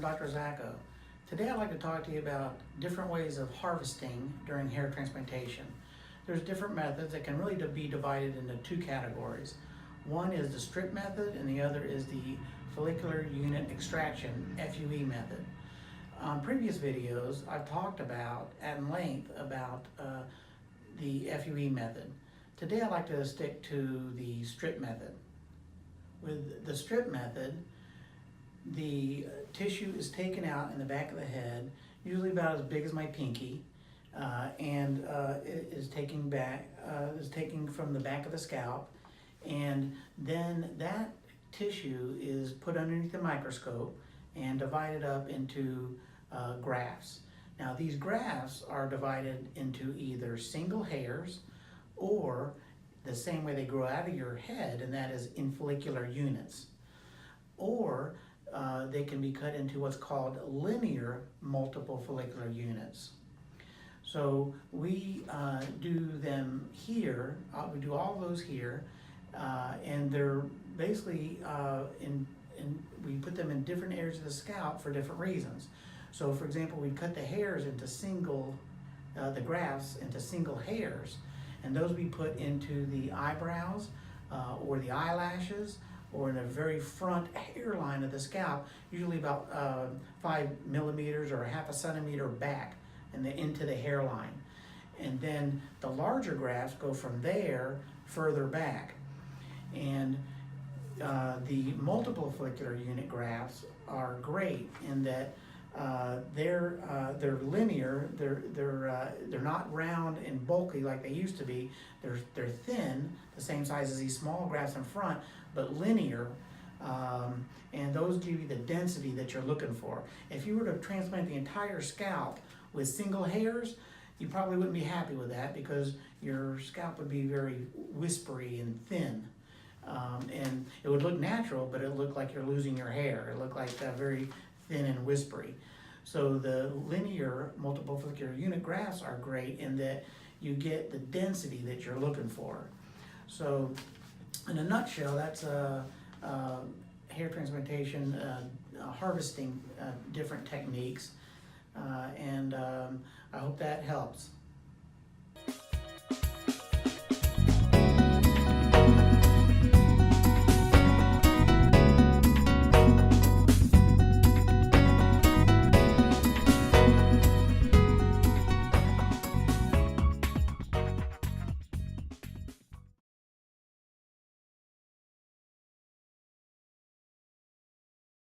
Dr. Zacco. Today I'd like to talk to you about different ways of harvesting during hair transplantation. There's different methods that can really be divided into two categories. One is the strip method and the other is the follicular unit extraction, FUE method. On previous videos I've talked about at length about the FUE method. Today I'd like to stick to the strip method. With the strip method, the tissue is taken out in the back of the head, usually about as big as my pinky, and it is taken from the back of the scalp, and then that tissue is put underneath the microscope and divided up into grafts. Now these grafts are divided into either single hairs or the same way they grow out of your head, and that is in follicular units. Or they can be cut into what's called linear multiple follicular units. So we do them here, we do all those here, and they're basically, we put them in different areas of the scalp for different reasons. So for example, we cut the hairs into the grafts into single hairs, and those we put into the eyebrows or the eyelashes, or in the very front hairline of the scalp, usually about 5 millimeters or a half a centimeter back into the hairline. And then the larger grafts go from there further back. And the multiple follicular unit grafts are great in that they're linear. They're not round and bulky like they used to be. They're thin, the same size as these small grafts in front, but linear, and those give you the density that you're looking for. If you were to transplant the entire scalp with single hairs, you probably wouldn't be happy with that because your scalp would be very whispery and thin. And it would look natural, but it would look like you're losing your hair. It looked like very thin and whispery. So the linear multiple follicular unit grafts are great in that you get the density that you're looking for. So in a nutshell, that's hair transplantation, harvesting different techniques, and I hope that helps.